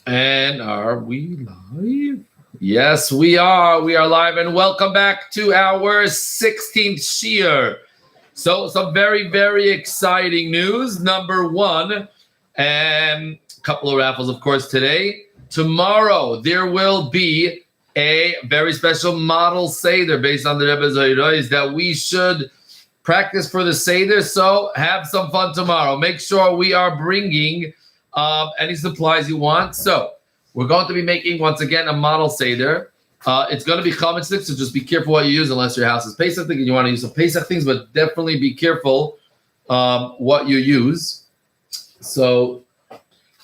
And are we live? Yes, we are. We are live, and welcome back to our 16th Shiur. So, some very, very exciting news. Number one, and a couple of raffles, of course, today. Tomorrow, there will be a very special model Seder based on the Rebbe's Zayrois that we should practice for the Seder. So, have some fun tomorrow. Make sure we are bringing any supplies you want. So we're going to be making, once again, a model Seder. It's going to be chametz, so just be careful what you use unless your house is Pesach thing and you want to use some Pesach things, but definitely be careful what you use. So,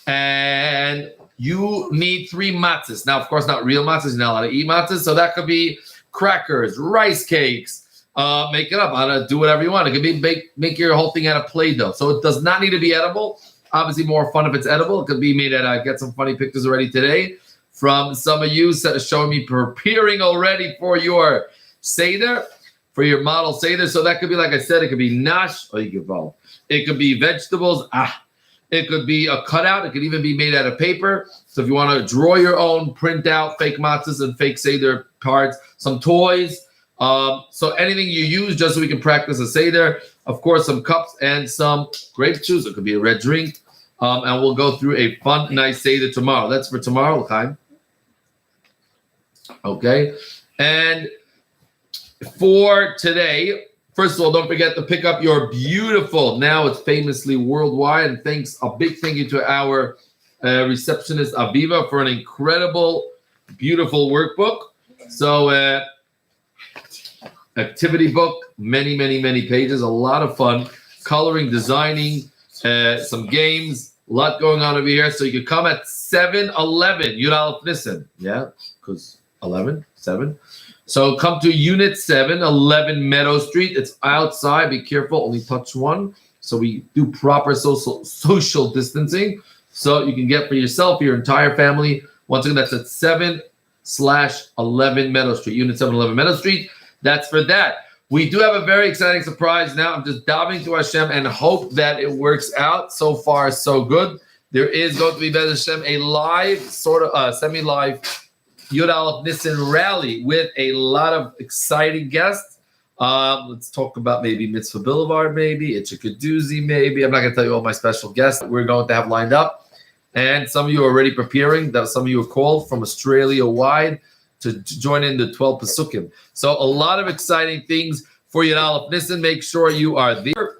and you need 3 matzahs. Now, of course, not real matzahs. You're not allowed to eat matzahs. So that could be crackers, rice cakes, make it up. How to do whatever you want. It could be make your whole thing out of Play-Doh. So it does not need to be edible. Obviously, more fun if it's edible. It could be made at, get some funny pictures already today from some of you showing me preparing already for your Seder, for your model Seder. So that could be, like I said, it could be nash, or you can it could be vegetables. It could be a cutout. It could even be made out of paper. So if you want to draw your own, print out fake matzahs and fake Seder cards, some toys. So anything you use just so we can practice a Seder. Of course, some cups and some grape juice. It could be a red drink. And we'll go through a fun, nice Seder tomorrow. That's for tomorrow, Chaim. Okay. And for today, first of all, don't forget to pick up your beautiful, now it's famously worldwide, and a big thank you to our receptionist, Aviva, for an incredible, beautiful workbook. So, activity book, many, many, many pages, a lot of fun, coloring, designing, some games, a lot going on over here. So you can come at 7-11, Yud Aleph Nissen, yeah, because 7. So come to Unit 7, 11 Meadow Street. It's outside. Be careful. Only touch one. So we do proper social distancing. So you can get for yourself, your entire family. Once again, that's at 7/11 Meadow Street, Unit 7, 11 Meadow Street. That's for that. We do have a very exciting surprise now. I'm just diving to Hashem and hope that it works out. So far, so good. There is going to be, Bez Hashem, a live, sort of semi-live Yud Aleph Nissen rally with a lot of exciting guests. Let's talk about maybe Mitzvah Boulevard, maybe Itchikaduzi, maybe. I'm not going to tell you all my special guests we're going to have lined up. And some of you are already preparing. Some of you are called from Australia wide to join in the 12 Pesukim. So a lot of exciting things for Yud Aleph Nissen. Make sure you are there.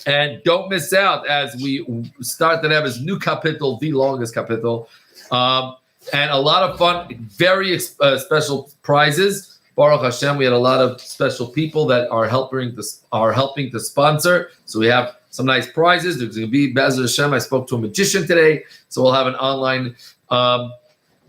And don't miss out as we start to have this new kapitel, the longest kapitel. And a lot of fun, very special prizes. Baruch Hashem, we had a lot of special people that are helping to sponsor. So we have some nice prizes. There's going to be Bez Hashem. I spoke to a magician today, so we'll have an online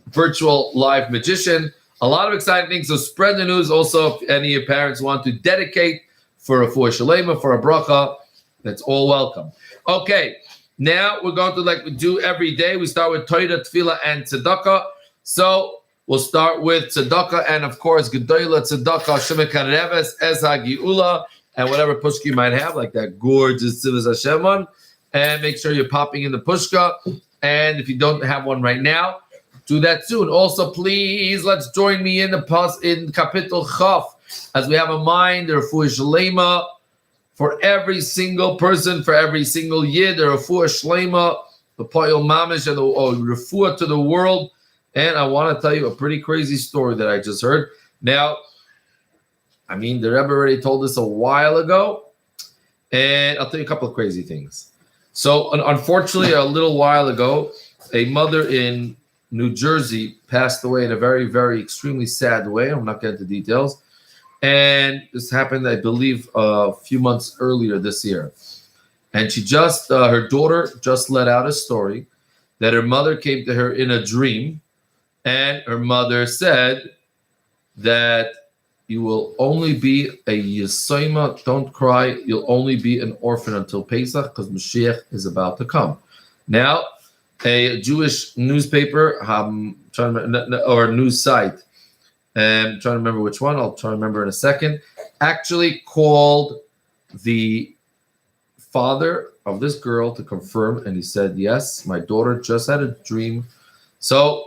virtual live magician. A lot of exciting things. So spread the news. Also, if any of your parents want to dedicate for a shalema, for a bracha, that's all welcome. Okay. Now we're going to, like we do every day, we start with Torah, Tefillah, and Tzedakah. So we'll start with Tzedakah, and of course, Gedoyla Tzedakah, Shemek HaReves, Ez HaGiula, and whatever pushka you might have, like that gorgeous Tzivos Hashem one. And make sure you're popping in the pushka. And if you don't have one right now, do that soon. Also, please, let's join me in Kapitel Chaf, as we have a mind, the Refuah Shlema, for every single person, for every single yid, the refuah shlema, the poyel mamish, and the refuah to the world. And I want to tell you a pretty crazy story that I just heard. Now, I mean, the Rebbe already told us a while ago, and I'll tell you a couple of crazy things. So, unfortunately, a little while ago, a mother in New Jersey passed away in a very, very extremely sad way. I'm not getting into details. And this happened, I believe, a few months earlier this year. And she her daughter just let out a story that her mother came to her in a dream. And her mother said that you will only be a Yesoma, don't cry, you'll only be an orphan until Pesach because Mashiach is about to come. Now, a Jewish newspaper, or news site, I'm trying to remember which one. I'll try to remember in a second. Actually called the father of this girl to confirm, and he said, yes, my daughter just had a dream So,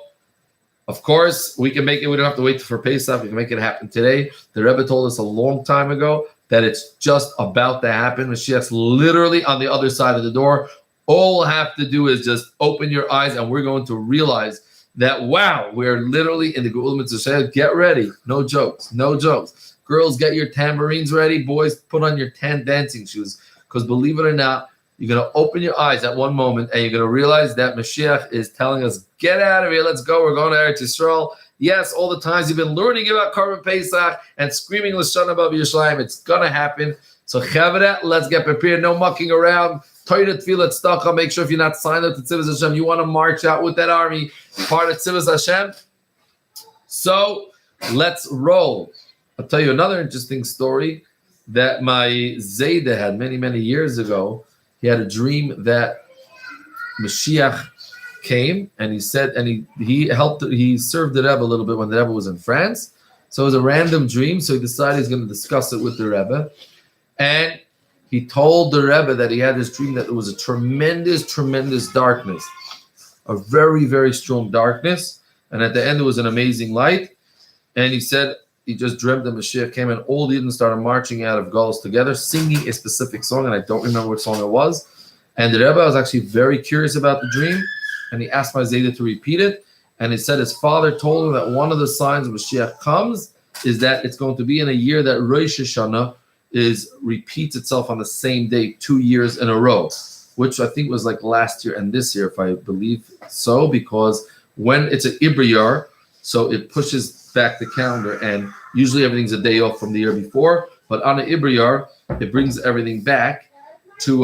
of course, we can make it. We don't have to wait for Pesach. We can make it happen today. The Rebbe told us a long time ago that it's just about to happen. Mashiach's literally on the other side of the door. All we'll have to do is just open your eyes, and we're going to realize that, wow, we're literally in the Geula Mitzvah. Get ready. No jokes. No jokes. Girls, get your tambourines ready. Boys, put on your 10 dancing shoes. Because believe it or not, you're going to open your eyes at one moment, and you're going to realize that Mashiach is telling us, get out of here. Let's go. We're going to Eretz Yisrael. Yes, all the times you've been learning about Korban Pesach and screaming L'shana B'Av Yerushalayim, it's going to happen. So, Chavra, let's get prepared. No mucking around. Torah Tefillah Tzedakah. Make sure if you're not signed up to Tzivos Hashem, you want to march out with that army, part of Tzivos Hashem. So, let's roll. I'll tell you another interesting story that my Zayda had many, many years ago. He had a dream that Mashiach came, and he said, and he served the Rebbe a little bit when the Rebbe was in France. So it was a random dream. So he decided he's going to discuss it with the Rebbe, and he told the Rebbe that he had this dream that there was a tremendous, tremendous darkness, a very, very strong darkness, and at the end it was an amazing light. And he said he just dreamt that Mashiach came, and all the Yidden started marching out of Gullus together, singing a specific song, and I don't remember what song it was. And the Rebbe was actually very curious about the dream, and he asked my Zayda to repeat it. And he said his father told him that one of the signs Mashiach comes is that it's going to be in a year that Rosh Hashanah repeats itself on the same day 2 years in a row, which I think was like last year and this year, if I believe so, because when it's an Ibriyar, so it pushes back the calendar, and usually everything's a day off from the year before, but on an Ibriyar, it brings everything back to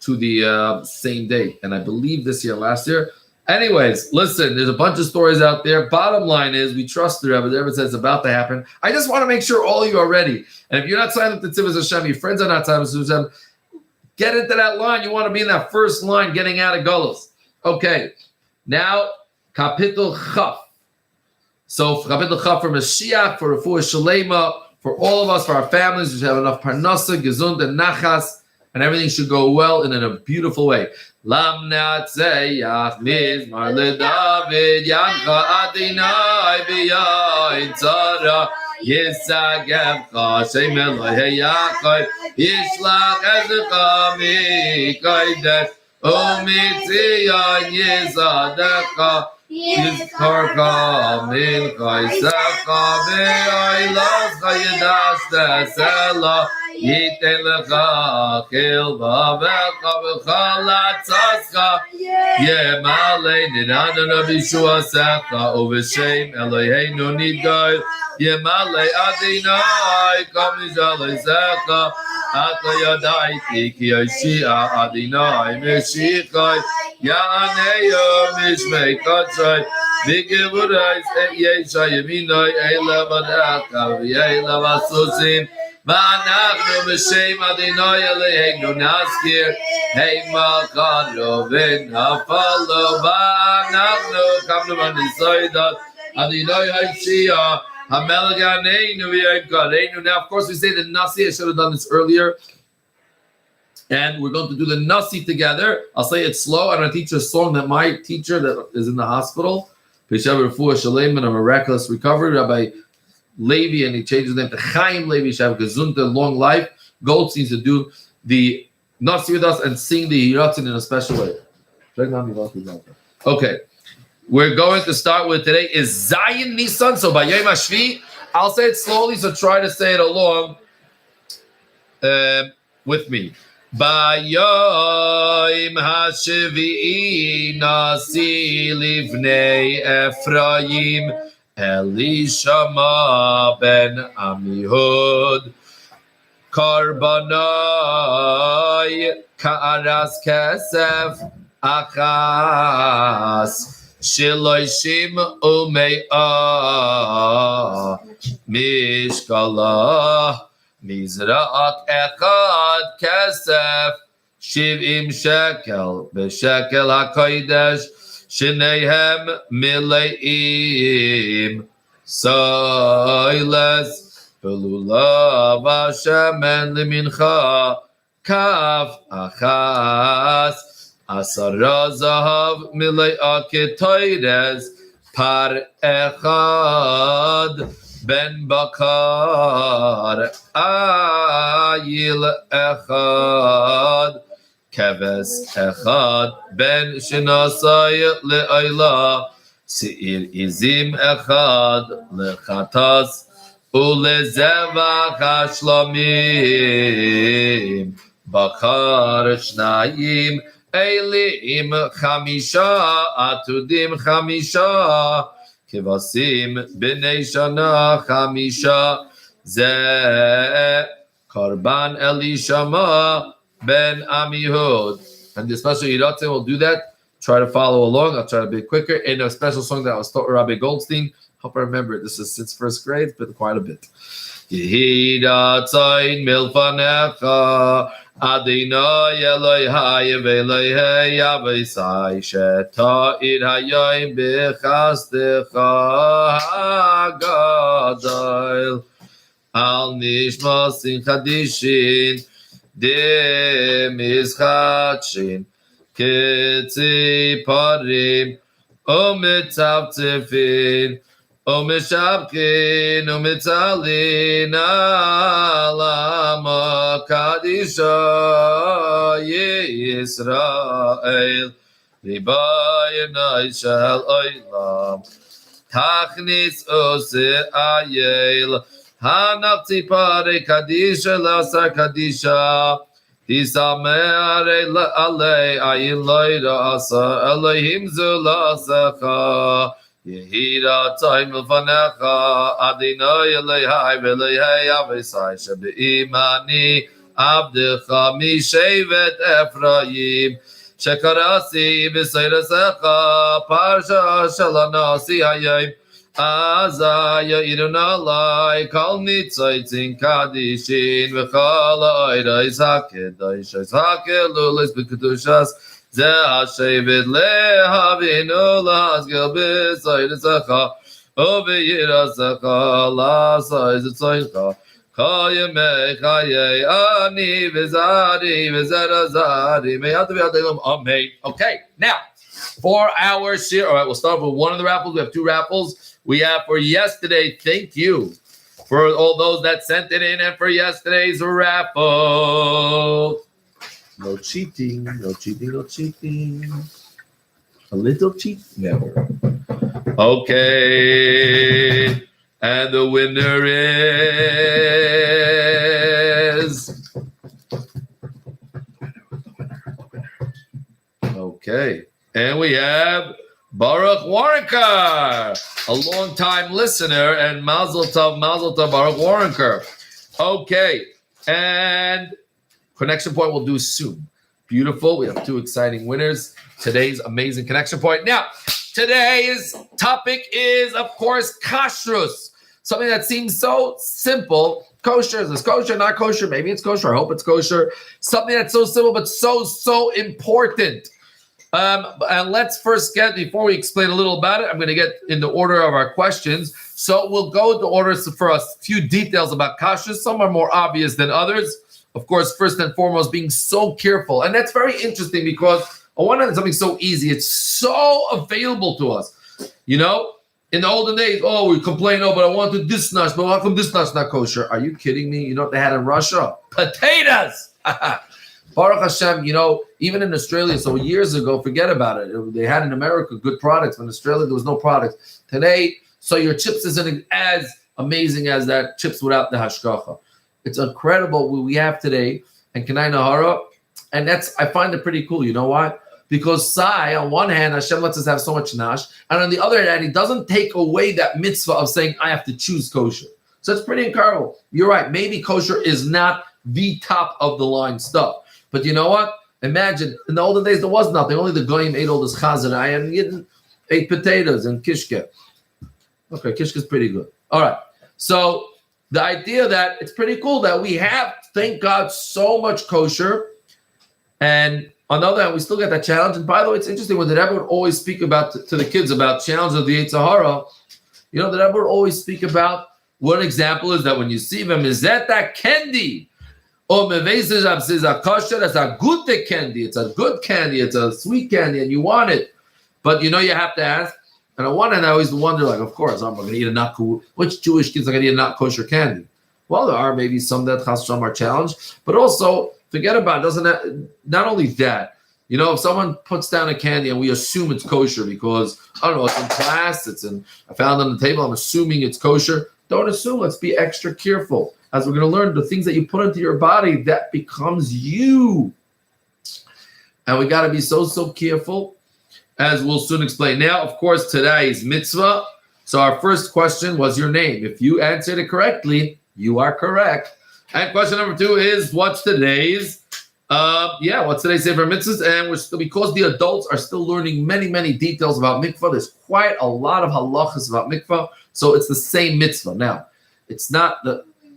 the same day. And I believe this year, last year. Anyways, listen, there's a bunch of stories out there. Bottom line is, we trust the Rebbe. The Rebbe says it's about to happen. I just want to make sure all of you are ready. And if you're not signed up to Tzivos Hashem, your friends are not signed up to Tzivos Hashem, get into that line. You want to be in that first line getting out of Gullus. Okay, now, Kapitel Chaf. So, Kapitel Chaf for Mashiach, for Refuah Shalema, for all of us, for our families, we should have enough Parnasa, Gesund, and Nachas, and everything should go well and in a beautiful way. Lam Natzeyach Mizmar LeDavid Yancha Adonai B'Yayin Tzara Yisagevcha Shem Elohei Yaakov Yishlach Ezecha Mikaydesh Umitzion Yizadecha Yizkarcha Milchaisecha V'Oilascha Yidash Tesela Yiten lecha kil ba'velcha v'chalatzascha Yemalei nidana b'shuasecha Uv'shem Eloheinu nidgoy Yemalei Adonai kam nizalezecha Ata yadaiti ki Yoshia Adonai Meshichai Ya'aneyo Mishmei Katzai V'givurais et Yesha Yeminoi Eila Badecha V'yeila V'asusim V'anachnu b'shem Adonai Eloheinu naskir Heima chadro v'nafalo V'anachnu kamnu v'nisoidat Adonai Hoshia HaMelech Aneinu v'yaykareinu. Now, of course, we say the Nasi. I should have done this earlier. And we're going to do the Nasi together. I'll say it slow. I'm going to teach you a song that my teacher that is in the hospital, B'Shem Refuah Shalem, and a miraculous recovery, Rabbi Levi, and he changed his name to Chaim Levi, Shav Gezunta, long life. Goldstein to do the Nasi with us and sing the Hiratzin in a special way. Okay. We're going to start with today is Zayin Nisan. So by Yom HaShvi, I'll say it slowly, so try to say it along with me. By Yom HaShvi Nasi Livnei Ephraim Elishama ben Amihud Karbanai Ka'aras Kesef Achas Shiloshim Ume'ah Mishkala Mizra'at Echad Kesef Shiv'im Shekel B'Shekel HaKodesh Shneihem Mile'im Soiles Belulav Hashem En Limincha Kaf Achas Asara zahav milei ketoires par echad ben bakar ayil echad keves echad ben shenasai le'ayla seir izim echad lechatas ulezevach hashlamim bakar shnayim Eilim chamisha atudim chamisha kevasim b'nei shana chamisha ze karban elishama ben amihud. And the special Yiratzim will do that. Try to follow along. I'll try to be quicker. In a special song that was taught Rabbi Goldstein. Hope I remember it. This is since first grade. It's been quite a bit. Yehidatzayin milfanecha Adonai Elohai v'Elohei Avosai sheta'id hayom b'chasdecha hagadol al nishmasin chadishin demizchachin ketziparim u'mitzavtzefin Umeshabkin umetzalin alama kadisha Yisrael ribayinai shel olam tachnis ose ayel hanafti pare kadisha lasar kadisha tisameh alei ayin loida asa Elohim zulasacha Yehira time milfanecha Adonai Elohai v'Elohei Avosai shebe'imani Abdecha mishevet Ephraim shekarasi b'seiresecha parsha shelanasi hayom azaya irunalai kol nitzotzin kadishin v'chol ha'oros hakedoshos hakelulos b'kedushas Ze hashevet lehavinu lahasgil b'seiresecha u'v'yirasecha la'aseiresecha kol yemei chayei ani v'zari v'zerazari me'ad v'yad elam. Amen. Okay, now for our share. All right, we'll start with one of the raffles. We have two raffles. We have for yesterday. Thank you for all those that sent it in, and for yesterday's raffle. No cheating, no cheating, no cheating. A little cheat, never. Okay, and the winner is. Okay, and we have Baruch Warrenker, a long-time listener, and Mazel Tov, Baruch Warrenker. Okay, and Connection Point will do soon. Beautiful. We have two exciting winners. Today's amazing Connection Point. Now, today's topic is, of course, kashrus. Something that seems so simple. Kosher. Is this kosher, not kosher? Maybe it's kosher. I hope it's kosher. Something that's so simple, but so important. And let's first get, before we explain a little about it, I'm going to get in the order of our questions. So we'll go to order for a few details about kashrus. Some are more obvious than others. Of course, first and foremost, being so careful. And that's very interesting because on one hand, something so easy. It's so available to us. You know, in the olden days, we complain, but I wanted this nash, but how come this nash not kosher? Are you kidding me? You know what they had in Russia? Potatoes! Baruch Hashem, you know, even in Australia, so years ago, forget about it. They had in America good products. In Australia, there was no products. Today, so your chips isn't as amazing as that chips without the hashgacha. It's incredible what we have today, and Kanai Nahara, and I find it pretty cool. You know why? Because Sai, on one hand, Hashem lets us have so much nash, and on the other hand, He doesn't take away that mitzvah of saying, I have to choose kosher. So it's pretty incredible. You're right. Maybe kosher is not the top of the line stuff. But you know what? Imagine, in the olden days, there was nothing. Only the goyim ate all this chazanai, and Yidden ate potatoes and kishke. Okay, kishke's pretty good. All right. So the idea that it's pretty cool that we have, thank God, so much kosher. And on the other hand, we still get that challenge. And by the way, it's interesting when the Rebbe would always speak about to the kids about challenge of the Yetzer Hara. You know, the Rebbe would always speak about what example is that when you see them, is that candy? Or mevezes is a kosher, it's a good candy. It's a good candy. It's a sweet candy, and you want it. But you have to ask. And on one hand, I always wonder, like, of course, I'm going to eat a not cool. Which Jewish kids are going to eat a not kosher candy? Well, there are maybe some that Chas V'Shalom are challenged, but also forget about it. Doesn't that, not only that, if someone puts down a candy and we assume it's kosher because I don't know, it's in class, I found it on the table, I'm assuming it's kosher. Don't assume. Let's be extra careful. As we're going to learn, the things that you put into your body, that becomes you. And we got to be so careful, as we'll soon explain. Now, of course, today is mitzvah. So our first question was your name. If you answered it correctly, you are correct. And question number 2 is, what's today's Sefer Mitzvahs? And because the adults are still learning many details about mikvah, there's quite a lot of halachas about mikvah. So it's the same mitzvah. Now, it's not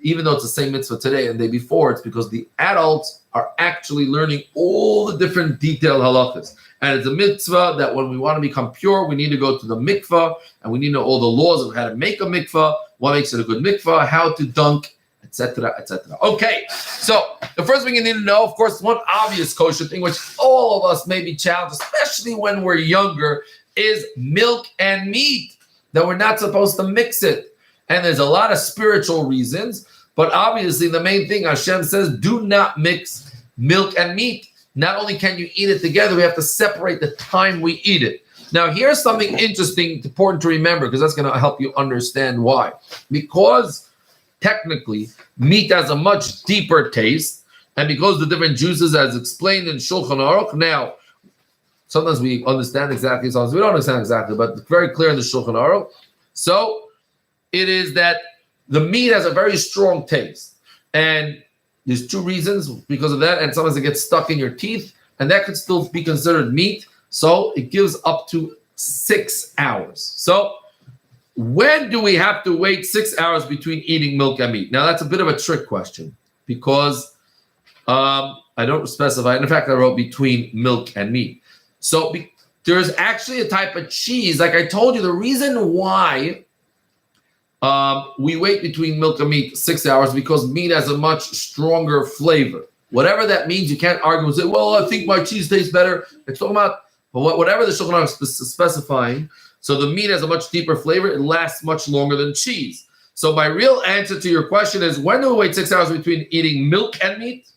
even though it's the same mitzvah today and the day before, it's because the adults are actually learning all the different detailed halachas. And it's a mitzvah that when we want to become pure, we need to go to the mikvah, and we need to know all the laws of how to make a mikvah, what makes it a good mikvah, how to dunk, etc., etc. Okay, so the first thing you need to know, of course, one obvious kosher thing, which all of us may be challenged, especially when we're younger, is milk and meat, that we're not supposed to mix it. And there's a lot of spiritual reasons, but obviously the main thing, Hashem says, do not mix milk and meat. Not only can you eat it together, we have to separate the time we eat it. Now, here's something interesting, important to remember, because that's going to help you understand why. Because technically, meat has a much deeper taste, and because the different juices, as explained in Shulchan Aruch, now, sometimes we understand exactly, sometimes we don't understand exactly, but it's very clear in the Shulchan Aruch. So, it is that the meat has a very strong taste. And there's 2 reasons because of that. And sometimes it gets stuck in your teeth. And that could still be considered meat. So it gives up to 6 hours. So when do we have to wait 6 hours between eating milk and meat? Now, that's a bit of a trick question. Because I don't specify. And in fact, I wrote between milk and meat. So there's actually a type of cheese. Like I told you, the reason why we wait between milk and meat 6 hours because meat has a much stronger flavor. Whatever that means, you can't argue and say, well, I think my cheese tastes better. It's talking about whatever the Shulchan Aruch is specifying. So the meat has a much deeper flavor. It lasts much longer than cheese. So my real answer to your question is, when do we wait 6 hours between eating milk and meat?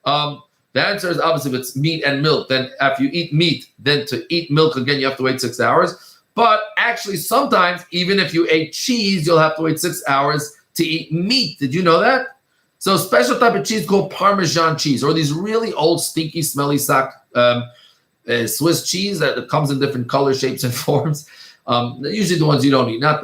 The answer is obviously if it's meat and milk. Then after you eat meat, then to eat milk again, you have to wait 6 hours. But actually, sometimes, even if you ate cheese, you'll have to wait 6 hours to eat meat. Did you know that? So a special type of cheese called Parmesan cheese, or these really old, stinky, smelly Swiss cheese that comes in different colors, shapes, and forms. Usually the ones you don't eat, not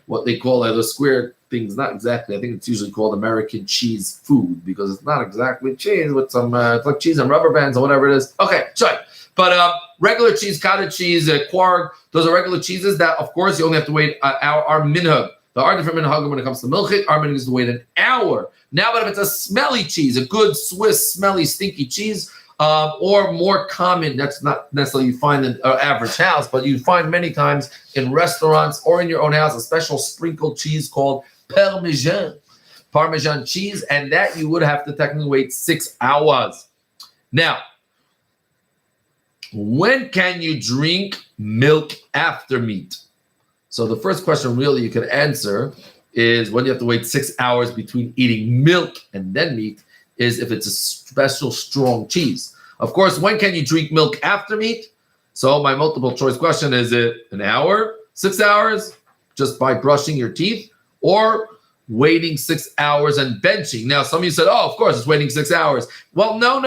what they call the square things. Not exactly. I think it's usually called American cheese food because it's not exactly cheese with some, it's like cheese and rubber bands or whatever it is. Okay, sorry. But regular cheese, cottage cheese, quark, those are regular cheeses that, of course, you only have to wait our minhag. There are different minhagim when it comes to milchit. Our minhag is to wait an hour. Now, but if it's a smelly cheese, a good Swiss, smelly, stinky cheese, or more common, that's not necessarily you find in an average house, but you find many times in restaurants or in your own house, a special sprinkled cheese called Parmesan cheese, and that you would have to technically wait 6 hours. Now, when can you drink milk after meat? So the first question really you can answer is when you have to wait 6 hours between eating milk and then meat is if it's a special strong cheese. Of course, when can you drink milk after meat? So my multiple choice question, is it an hour, 6 hours, just by brushing your teeth, or waiting 6 hours and benching? Now, some of you said, oh, of course, it's waiting 6 hours. Well, no,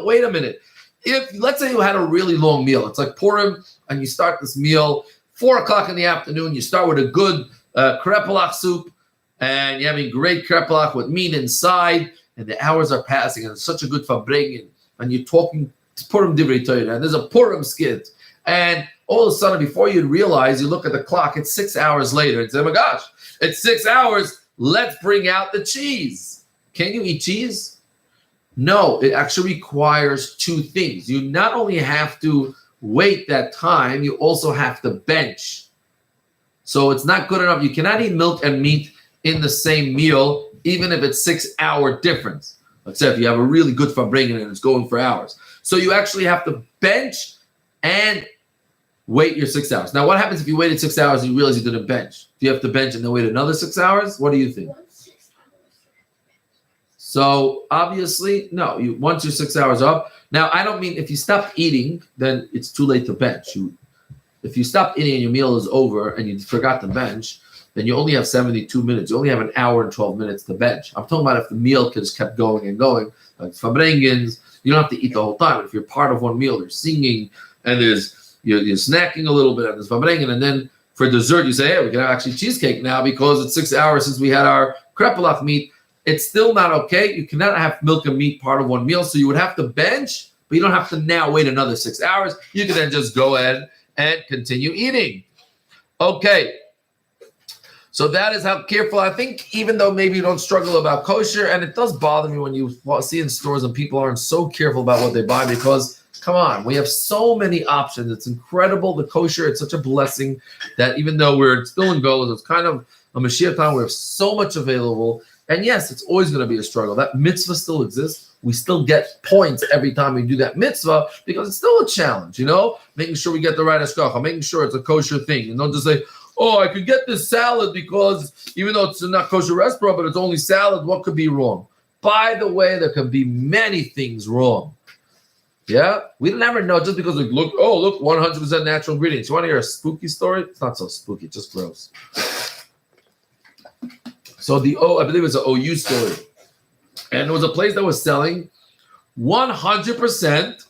wait a minute. If, let's say you had a really long meal, it's like Purim, and you start this meal 4 o'clock in the afternoon, you start with a good krepelach soup, and you're having great krepelach with meat inside, and the hours are passing, and it's such a good fabrengen, and you're talking Purim divrei Torah, and there's a Purim skit, and all of a sudden, before you realize, you look at the clock, it's 6 hours later, and say, oh my gosh, it's 6 hours, let's bring out the cheese. Can you eat cheese? No, it actually requires 2 things. You not only have to wait that time, you also have to bench. So it's not good enough. You cannot eat milk and meat in the same meal, even if it's 6 hour difference. Let's say if you have a really good farbrengen and it's going for hours. So you actually have to bench and wait your 6 hours. Now, what happens if you waited 6 hours and you realize you didn't bench? Do you have to bench and then wait another 6 hours? What do you think? So obviously, no. Once you're 6 hours up. Now, I don't mean if you stop eating, then it's too late to bench. If you stop eating and your meal is over and you forgot to bench, then you only have 72 minutes. You only have an hour and 12 minutes to bench. I'm talking about if the meal just kept going and going, like farbrengens, you don't have to eat the whole time. If you're part of one meal, you're singing and you're snacking a little bit on this farbrengen, and then for dessert, you say, hey, we can have actually cheesecake now because it's 6 hours since we had our krepelach meat. It's still not okay. You cannot have milk and meat part of one meal, so you would have to bench, but you don't have to now wait another 6 hours. You can then just go ahead and continue eating. Okay. So that is how careful. I think even though maybe you don't struggle about kosher, and it does bother me when you see in stores and people aren't so careful about what they buy because, come on, we have so many options. It's incredible. The kosher, it's such a blessing that even though we're still in Golos, it's kind of a Mashiach time. We have so much available. And yes, it's always going to be a struggle. That mitzvah still exists. We still get points every time we do that mitzvah because it's still a challenge, making sure we get the right hashgacha, making sure it's a kosher thing. And don't just say, oh, I could get this salad because even though it's not kosher restaurant, but it's only salad, what could be wrong? By the way, there can be many things wrong. Yeah? We never know just because look, 100% natural ingredients. You want to hear a spooky story? It's not so spooky, just gross. So I believe it's an OU story. And there was a place that was selling 100%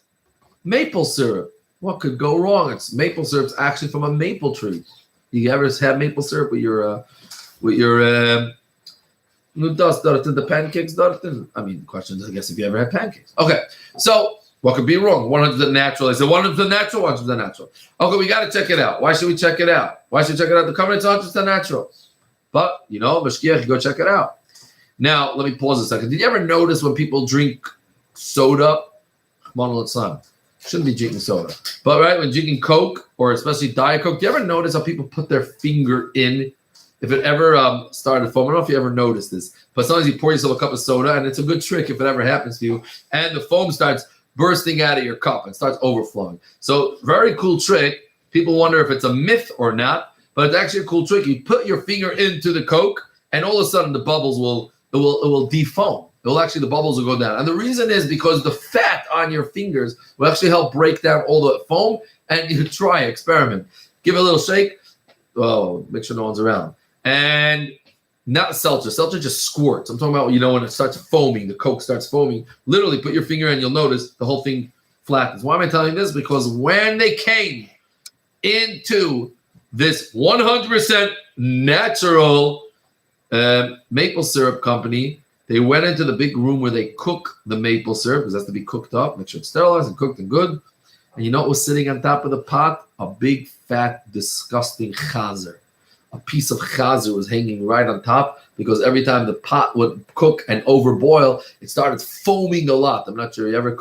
maple syrup. What could go wrong? It's maple syrup's actually from a maple tree. You ever have maple syrup with your the pancakes? I mean, the question is, I guess, if you ever had pancakes. Okay, so what could be wrong? 100% natural. They said 100% natural, 100% natural. Okay, we got to check it out. Why should we check it out? Why should we check it out? The covenant's 100% natural. But, Mashkiach, go check it out. Now, let me pause a second. Did you ever notice when people drink soda? Shouldn't be drinking soda. But, right, when drinking Coke, or especially Diet Coke, do you ever notice how people put their finger in? If it ever started foaming, I don't know if you ever noticed this, but sometimes you pour yourself a cup of soda, and it's a good trick if it ever happens to you, and the foam starts bursting out of your cup and starts overflowing. So, very cool trick. People wonder if it's a myth or not. But it's actually a cool trick. You put your finger into the Coke, and all of a sudden the bubbles will defoam. The bubbles will go down. And the reason is because the fat on your fingers will actually help break down all the foam. And you experiment. Give it a little shake. Oh, make sure no one's around. And not seltzer. Seltzer just squirts. I'm talking about, when it starts foaming, the Coke starts foaming. Literally put your finger in, you'll notice the whole thing flattens. Why am I telling you this? Because when they came into this 100% natural maple syrup company, they went into the big room where they cook the maple syrup, because it has to be cooked up, make sure it's sterilized and cooked and good. And you know what was sitting on top of the pot? A big, fat, disgusting chazer. A piece of chazer was hanging right on top because every time the pot would cook and overboil, it started foaming a lot. I'm not sure you ever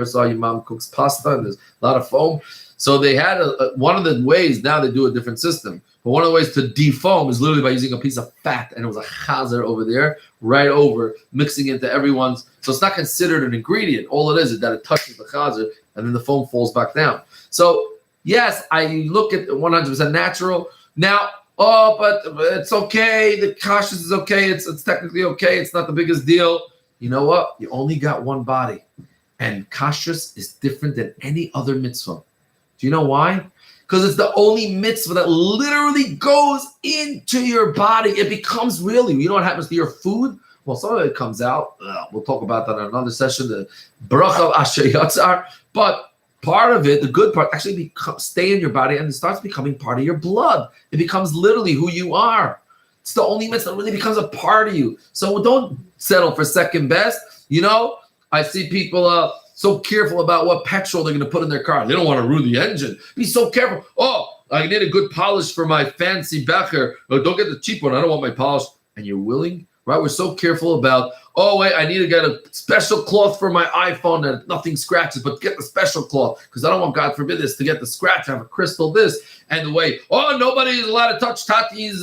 saw your mom cooks pasta and there's a lot of foam. So they had one of the ways, now they do a different system, but one of the ways to defoam is literally by using a piece of fat, and it was a chazer over there, right over, mixing into everyone's. So it's not considered an ingredient. All it is that it touches the chazer, and then the foam falls back down. So yes, I look at 100% natural. Now, but it's okay. The kashrus is okay. It's technically okay. It's not the biggest deal. You know what? You only got one body, and kashrus is different than any other mitzvah. Do you know why? Because it's the only mitzvah that literally goes into your body. It becomes really, you know what happens to your food? Well, some of it comes out. We'll talk about that in another session, the bracha asher yatzar. But part of it, the good part, actually stay in your body, and it starts becoming part of your blood. It becomes literally who you are. It's the only mitzvah that really becomes a part of you. So don't settle for second best. I see people so careful about what petrol they're going to put in their car. They don't want to ruin the engine. Be so careful. Oh, I need a good polish for my fancy Becher. Oh, don't get the cheap one. I don't want my polish. And you're willing, right? We're so careful about, oh, wait, I need to get a special cloth for my iPhone that nothing scratches, but get the special cloth because I don't want, God forbid, this to get the scratch. I have a crystal this. And the way, oh, nobody is allowed to touch Tati's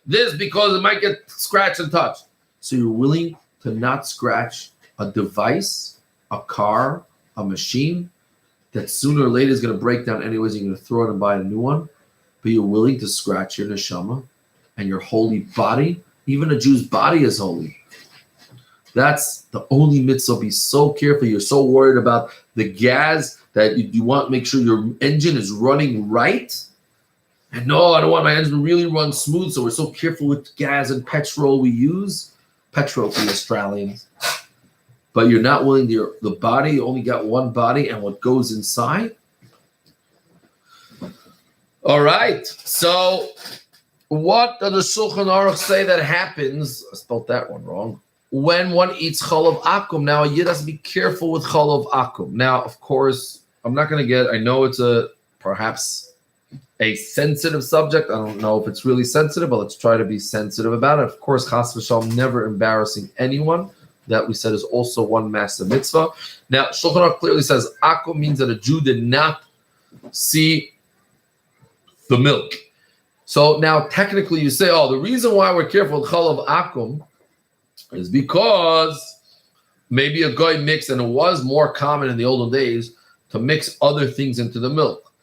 this because it might get scratched and touched. So you're willing to not scratch a device, a car, a machine that sooner or later is going to break down anyways. You're going to throw it and buy a new one, but you're willing to scratch your neshama and your holy body. Even a Jew's body is holy. That's the only mitzvah. Be so careful. You're so worried about the gas that you want to make sure your engine is running right. And no, I don't want my engine to really run smooth, so we're so careful with gas and petrol we use. Petrol for the Australians. But you're not willing to, the body, you only got one body and what goes inside. All right. So what does the Shulchan Aruch say that happens? I spelled that one wrong. When one eats chalav akum. Now, a yid has to be careful with chalav akum. Now, of course, I'm not going to I know it's perhaps a sensitive subject. I don't know if it's really sensitive, but let's try to be sensitive about it. Of course, chas v'shalom, never embarrassing anyone. That we said is also one massive mitzvah. Now, Shulchan Aruch clearly says akum means that a Jew did not see the milk. So now, technically, you say, the reason why we're careful with chalav akum is because maybe a guy mixed, and it was more common in the olden days to mix other things into the milk.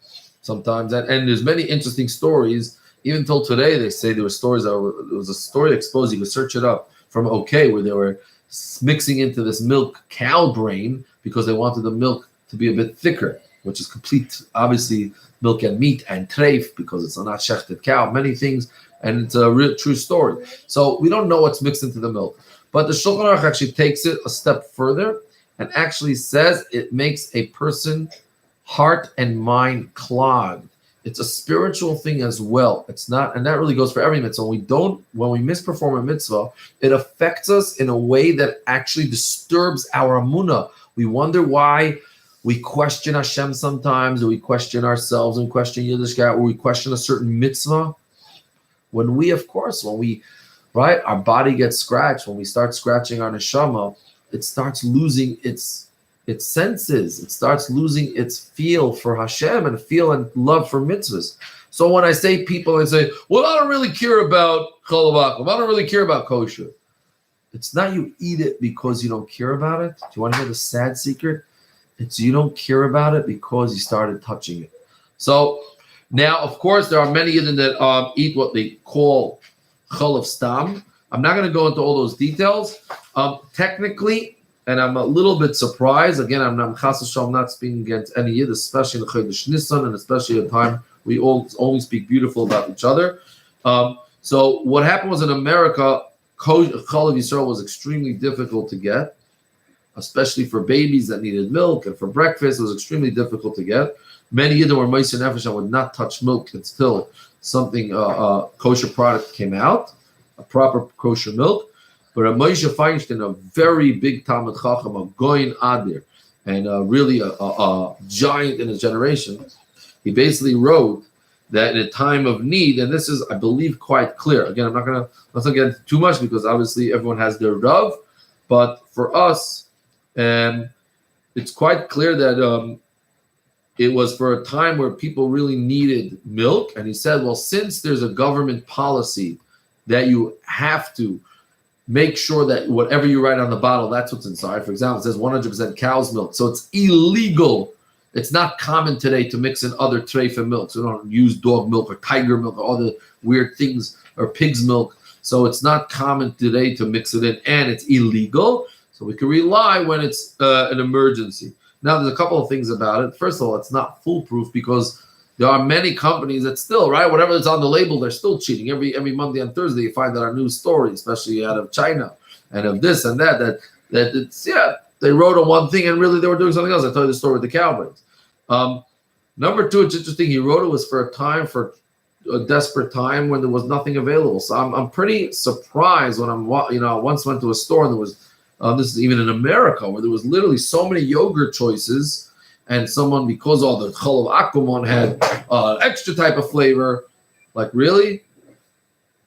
Sometimes, and there's many interesting stories. Even till today, they say there were stories. There was a story exposed. You can search it up from OK, where they were mixing into this milk cow brain because they wanted the milk to be a bit thicker, which is complete, obviously, milk and meat and treif because it's a not shechted cow, many things, and it's a real true story. So we don't know what's mixed into the milk. But the Shulchan Aruch actually takes it a step further and actually says it makes a person heart and mind clogged. It's a spiritual thing as well. It's not, and that really goes for every mitzvah. When we misperform a mitzvah, it affects us in a way that actually disturbs our amunah. We wonder why we question Hashem sometimes, or we question ourselves and question Yiddishkeit, or we question a certain mitzvah. Right, our body gets scratched. When we start scratching our neshama, it starts losing its senses. It starts losing its feel for Hashem and feel and love for mitzvahs. So when I say people and say, well, I don't really care about chalav akum, I don't really care about kosher. It's not you eat it because you don't care about it. Do you want to hear the sad secret? It's you don't care about it because you started touching it. So now, of course, there are many Yidden that eat what they call chalav stam. I'm not going to go into all those details. Technically, and I'm a little bit surprised. Again, I'm not speaking against any Yid, especially in the Chodesh Nisan, and especially at a time we all only speak beautiful about each other. So what happened was in America, chalav Yisrael was extremely difficult to get, especially for babies that needed milk, and for breakfast, it was extremely difficult to get. Many Yidden were Meiser Nefesh and would not touch milk until something kosher product came out, a proper kosher milk. But a Moshe Feinstein, a very big Talmid Chacham, a Goyin Adir, and really a giant in his generation, he basically wrote that in a time of need, and this is, I believe, quite clear. Again, I'm not going to get into too much because obviously everyone has their Rav, but for us, it's quite clear that it was for a time where people really needed milk. And he said, well, since there's a government policy that you have to make sure that whatever you write on the bottle, that's what's inside. For example, it says 100% cow's milk. So it's illegal. It's not common today to mix in other treifa milks. We don't use dog milk or tiger milk or other weird things, or pig's milk. So it's not common today to mix it in, and it's illegal. So we can rely when it's an emergency. Now, there's a couple of things about it. First of all, it's not foolproof because there are many companies that still, right, whatever is on the label, they're still cheating. Every Monday and Thursday, you find out a new story, especially out of China and of this and that it's, they wrote on one thing and really they were doing something else. I told you the story with the Cowboys. Number two, it's interesting. He wrote it was for a desperate time when there was nothing available. So I'm pretty surprised when I once went to a store and there was, this is even in America, where there was literally so many yogurt choices. And someone, because all the chalav akum one had extra type of flavor, like really?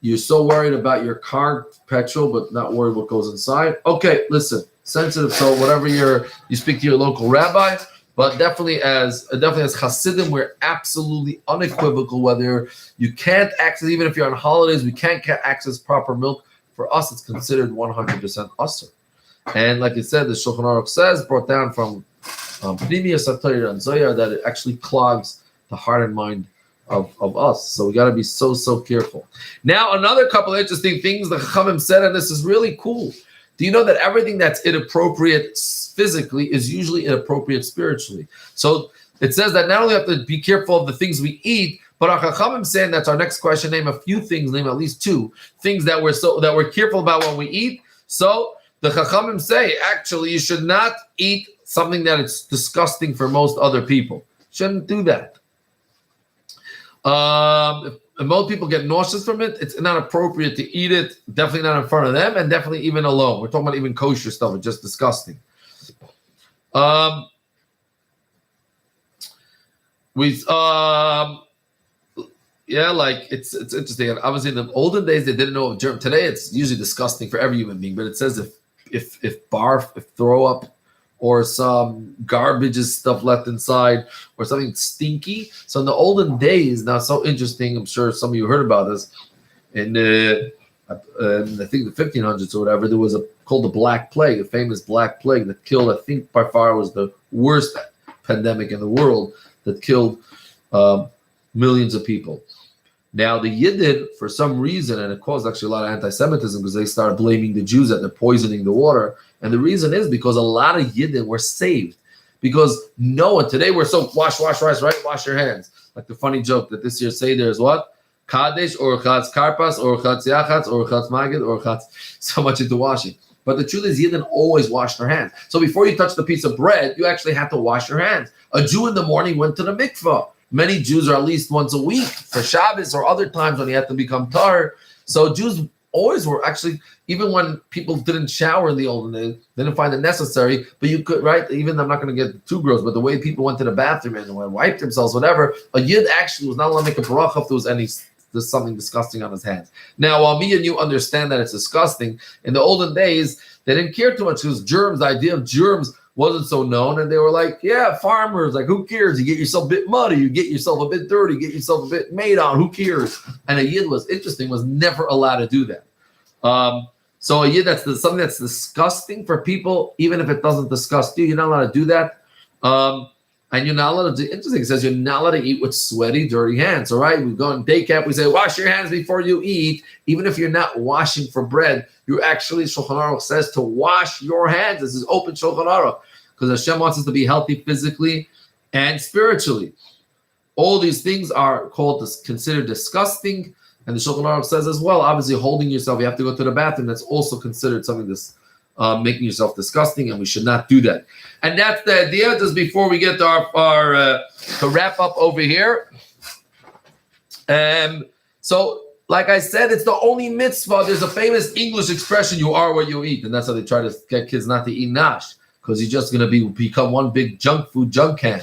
You're so worried about your car petrol, but not worried what goes inside? Okay, listen, sensitive. So whatever you speak to your local rabbi, but definitely as Hasidim, we're absolutely unequivocal. Whether you can't access, even if you're on holidays, we can't access proper milk. For us, it's considered 100% usur. And like you said, the Shulchan Aruch says, brought down from Pnimiyah Satayra and Zoyar, that it actually clogs the heart and mind of us. So we got to be so careful. Now, another couple of interesting things the Chachamim said, and this is really cool. Do you know that everything that's inappropriate physically is usually inappropriate spiritually? So it says that not only have to be careful of the things we eat, but our Chachamim saying, that's our next question, name a few things, name at least two things that we're careful about when we eat. So the Chachamim say, actually, you should not eat something that is disgusting for most other people. Shouldn't do that. If most people get nauseous from it, it's not appropriate to eat it. Definitely not in front of them, and definitely even alone. We're talking about even kosher stuff. It's just disgusting. Yeah, like it's interesting. And obviously, in the olden days, they didn't know of germ. Today, it's usually disgusting for every human being. But it says if barf, if throw up, or some garbage is stuff left inside, or something stinky. So in the olden days, now so interesting. I'm sure some of you heard about this. In I think the 1500s or whatever, there was called the Black Plague, a famous Black Plague that killed. I think by far was the worst pandemic in the world that killed millions of people. Now the Yidden, for some reason, and it caused actually a lot of anti-Semitism because they started blaming the Jews that they're poisoning the water. And the reason is because a lot of Yidden were saved. Because no one, today we're so wash, right? Wash your hands. Like the funny joke that this year Seder is what? Kadesh, or Chatz Karpas, or Chatz Yachatz, or Chatz Magid, or Chatz, so much into washing. But the truth is, Yidden always wash their hands. So before you touch the piece of bread, you actually had to wash your hands. A Jew in the morning went to the mikvah. Many Jews are at least once a week for Shabbos or other times when he had to become tar. So Jews always were actually, even when people didn't shower in the olden days, they didn't find it necessary, but you could, right? Even, I'm not going to get too gross, but the way people went to the bathroom and wiped themselves, whatever, a Yid actually was not allowed to make a bracha if there's something disgusting on his hands. Now, while me and you understand that it's disgusting, in the olden days, they didn't care too much because germs, the idea of germs wasn't so known, and they were like, yeah, farmers, like, who cares? You get yourself a bit muddy, you get yourself a bit dirty, get yourself a bit made on, who cares? And a Yid was never allowed to do that. So a Yid, something that's disgusting for people, even if it doesn't disgust you, you're not allowed to do that. And you're not allowed to, interesting, it says you're not allowed to eat with sweaty, dirty hands, all right? We go in day camp, we say, wash your hands before you eat. Even if you're not washing for bread, you actually, Shulchan Aruch says to wash your hands. This is open Shulchan Aruch, because Hashem wants us to be healthy physically and spiritually. All these things are considered disgusting, and the Shulchan Aruch says as well, obviously holding yourself, you have to go to the bathroom, that's also considered something that's making yourself disgusting, and we should not do that. And that's the idea. Just before we get to our to wrap up over here. So, like I said, it's the only mitzvah. There's a famous English expression: "You are what you eat," and that's how they try to get kids not to eat nash, because you're just going to become one big junk can.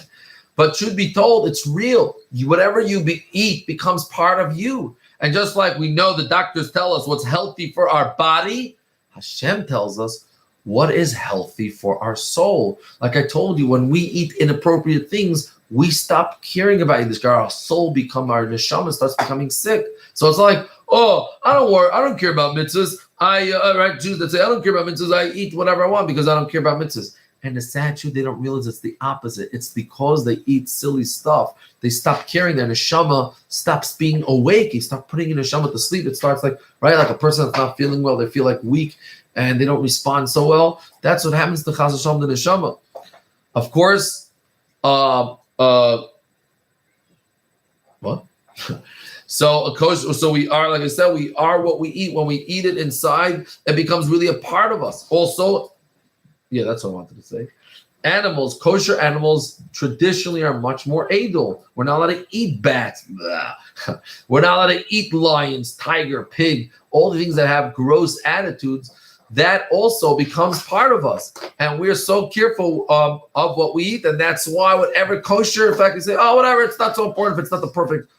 But truth be told, it's real. Whatever you eat becomes part of you. And just like we know, the doctors tell us what's healthy for our body, Hashem tells us what is healthy for our soul. Like I told you, when we eat inappropriate things, we stop caring about this guy. Our soul our neshama starts becoming sick. So it's like, oh, I don't care about mitzvahs. Right, Jews that say, I don't care about mitzvahs. I eat whatever I want because I don't care about mitzvahs. And the sad truth, they don't realize it's the opposite. It's because they eat silly stuff. They stop caring. Their neshama stops being awake. You start putting your neshama to sleep. It starts like a person that's not feeling well. They feel like weak and they don't respond so well. That's what happens to Chas Hashem, the neshama. Of course, what? So we are, like I said, we are what we eat. When we eat it inside, it becomes really a part of us. Also, yeah, that's what I wanted to say. Animals, kosher animals, traditionally are much more edel. We're not allowed to eat bats. We're not allowed to eat lions, tiger, pig, all the things that have gross attitudes. That also becomes part of us. And we're so careful of what we eat. And that's why whatever kosher, in fact, you say, oh, whatever, it's not so important if it's not the perfect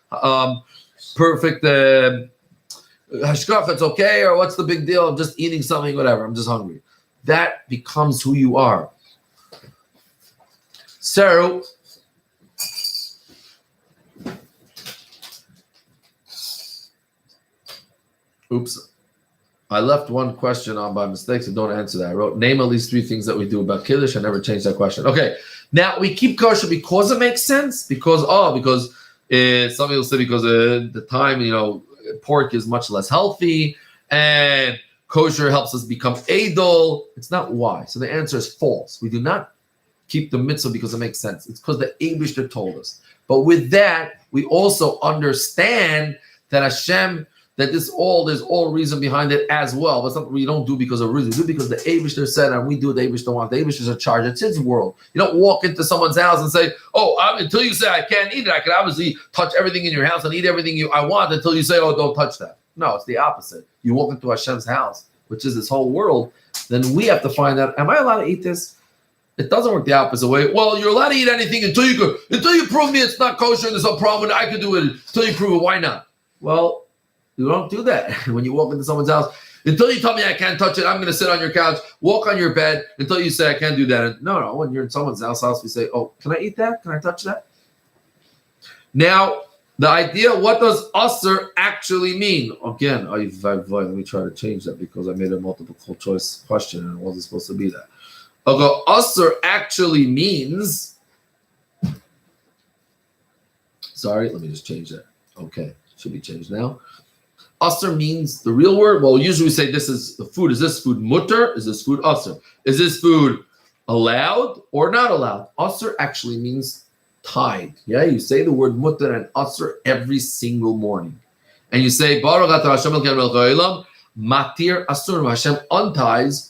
hashkaf, it's okay, or what's the big deal? I'm just eating something, whatever, I'm just hungry. That becomes who you are. So, oops. I left one question on by mistake, so don't answer that. I wrote, name at least 3 things that we do about Kiddush. I never changed that question. Okay, now we keep kosher because it makes sense. Because somebody will say because the time, pork is much less healthy, and kosher helps us become edel. It's not why. So the answer is false. We do not keep the mitzvah because it makes sense. It's because the Eibishter told us. But with that, we also understand that Hashem, there's all reason behind it as well. But something we don't do because of reason. We do because the Eibishter said, and we do what the Eibishter wants. The Eibishter is in charge. It's his world. You don't walk into someone's house and say, until you say I can't eat it, I can obviously touch everything in your house and eat everything I want until you say, don't touch that. No, it's the opposite. You walk into Hashem's house, which is this whole world, then we have to find out, am I allowed to eat this? It doesn't work the opposite way. Well, you're allowed to eat anything until you prove me it's not kosher and there's no problem with it. I can do it until you prove it. Why not? Well, you don't do that. When you walk into someone's house, until you tell me I can't touch it, I'm going to sit on your couch, walk on your bed until you say I can't do that. And no, when you're in someone's house, we say, can I eat that? Can I touch that? Now, the idea, what does usher actually mean? Again, let me try to change that because I made a multiple choice question and it wasn't supposed to be that. Okay, usher actually means, sorry, let me just change that. Okay, should be changed now. Usher means the real word. Well, usually we say this is the food. Is this food mutter? Is this food usher? Is this food allowed or not allowed? Usher actually means tied. Yeah, you say the word mutter and usher every single morning. And you say, Baruch atah Hashem Elokeinu melech haolam, matir asur. Hashem unties